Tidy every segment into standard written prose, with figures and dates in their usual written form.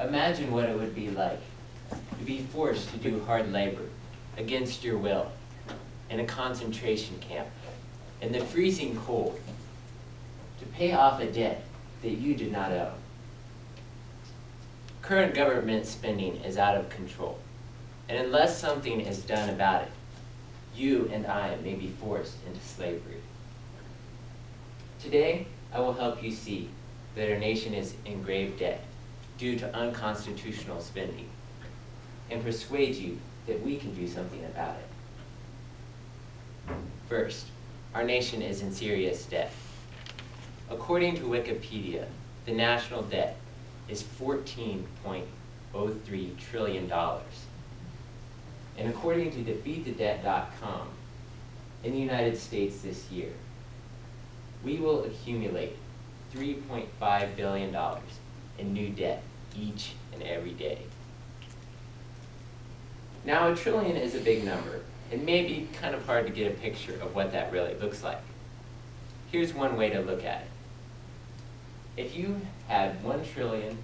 Imagine what it would be like to be forced to do hard labor against your will in a concentration camp in the freezing cold to pay off a debt that you did not owe. Current government spending is out of control, and unless something is done about it, you and I may be forced into slavery. Today, I will help you see that our nation is in grave debt due to unconstitutional spending, and persuade you that we can do something about it. First, our nation is in serious debt. According to Wikipedia, the national debt is $14.03 trillion. And according to defeatthedebt.com, in the United States this year, we will accumulate $3.5 billion in new debt each and every day. Now, $1 trillion is a big number. It may be kind of hard to get a picture of what that really looks like. Here's one way to look at it. If you had 1 trillion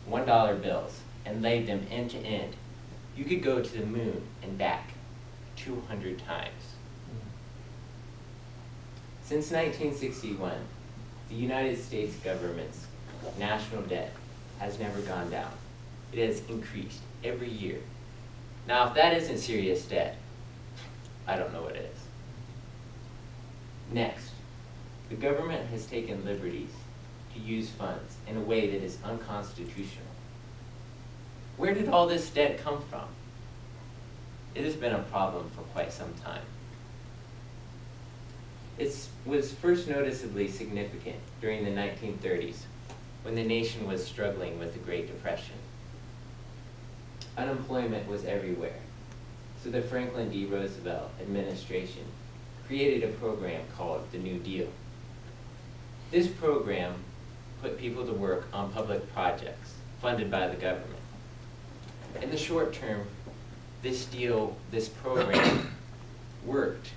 $1 bills and laid them end to end, you could go to the moon and back 200 times. Since 1961, the United States government's national debt has never gone down. It has increased every year. Now, if that isn't serious debt, I don't know what is. Next, the government has taken liberties to use funds in a way that is unconstitutional. Where did all this debt come from? It has been a problem for quite some time. It was first noticeably significant during the 1930s, when the nation was struggling with the Great Depression. Unemployment was everywhere, so the Franklin D. Roosevelt administration created a program called the New Deal. This program put people to work on public projects funded by the government. In the short term, this program worked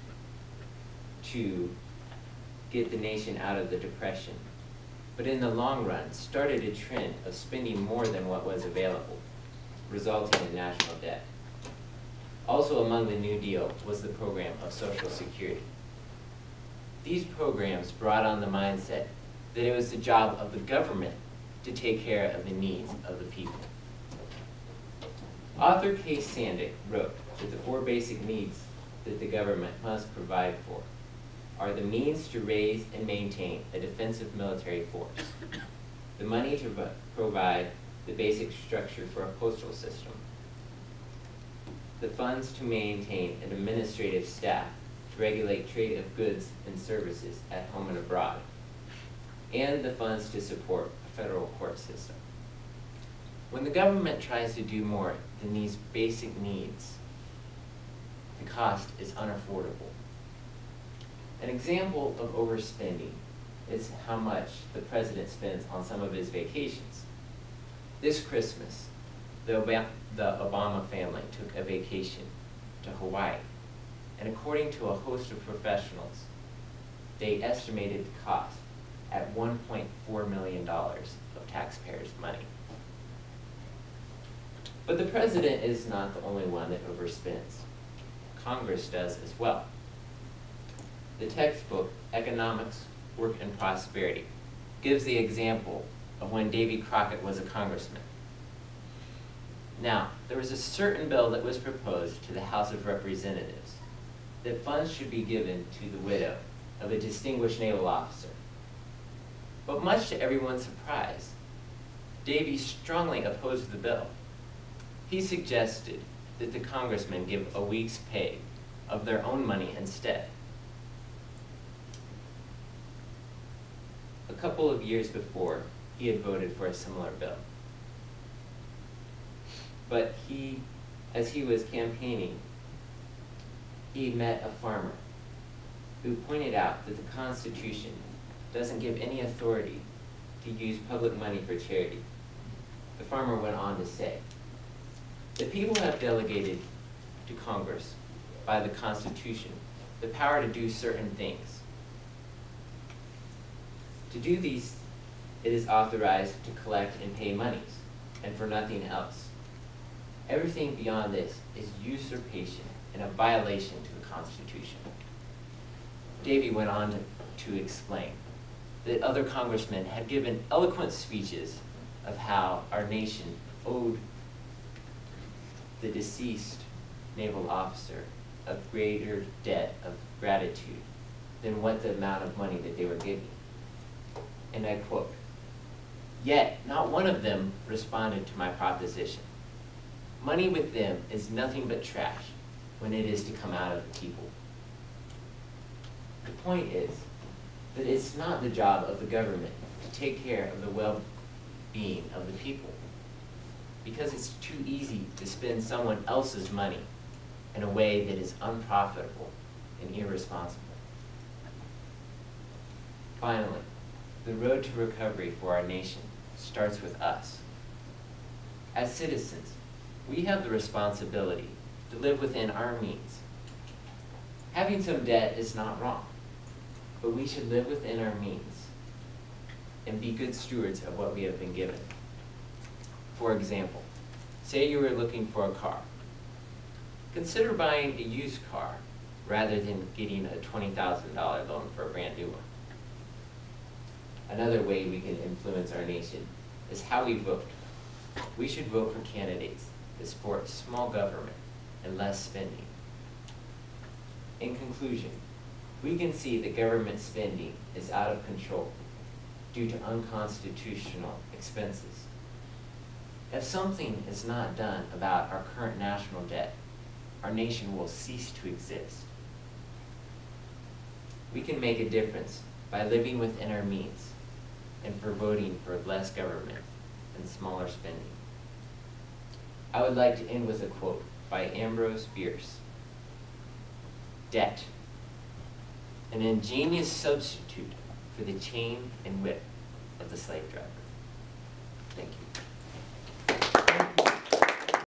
to get the nation out of the Depression, but in the long run started a trend of spending more than what was available, resulting in national debt. Also among the New Deal was the program of Social Security. These programs brought on the mindset that it was the job of the government to take care of the needs of the people. Author Case Sandick wrote that the 4 basic needs that the government must provide for are the means to raise and maintain a defensive military force, the money to provide the basic structure for a postal system, the funds to maintain an administrative staff to regulate trade of goods and services at home and abroad, and the funds to support a federal court system. When the government tries to do more than these basic needs, the cost is unaffordable. An example of overspending is how much the president spends on some of his vacations. This Christmas, the Obama family took a vacation to Hawaii, and according to a host of professionals, they estimated the cost at $1.4 million of taxpayers' money. But the president is not the only one that overspends. Congress does as well. The textbook, Economics, Work, and Prosperity, gives the example of when Davy Crockett was a congressman. Now, there was a certain bill that was proposed to the House of Representatives that funds should be given to the widow of a distinguished naval officer. But much to everyone's surprise, Davy strongly opposed the bill. He suggested that the congressmen give a week's pay of their own money instead. A couple of years before, he had voted for a similar bill. But as he was campaigning, he met a farmer who pointed out that the Constitution doesn't give any authority to use public money for charity. The farmer went on to say, "The people have delegated to Congress by the Constitution the power to do certain things. To do these, it is authorized to collect and pay monies. and for nothing else. Everything beyond this is usurpation and a violation to the Constitution. Davy went on to explain that other congressmen had given eloquent speeches of how our nation owed the deceased naval officer a greater debt of gratitude than what the amount of money that they were giving. And I quote, "Yet not one of them responded to my proposition. Money with them is nothing but trash when it is to come out of the people." The point is that it's not the job of the government to take care of the well-being of the people, because it's too easy to spend someone else's money in a way that is unprofitable and irresponsible. Finally, the road to recovery for our nation starts with us. As citizens, we have the responsibility to live within our means. Having some debt is not wrong, but we should live within our means and be good stewards of what we have been given. For example, say you were looking for a car. Consider buying a used car rather than getting a $20,000 loan for a brand new one. Another way we can influence our nation is how we vote. We should vote for candidates that support small government and less spending. In conclusion, we can see that government spending is out of control due to unconstitutional expenses. If something is not done about our current national debt, our nation will cease to exist. We can make a difference by living within our means and for voting for less government and smaller spending. I would like to end with a quote by Ambrose Bierce. "Debt, an ingenious substitute for the chain and whip of the slave driver." Thank you.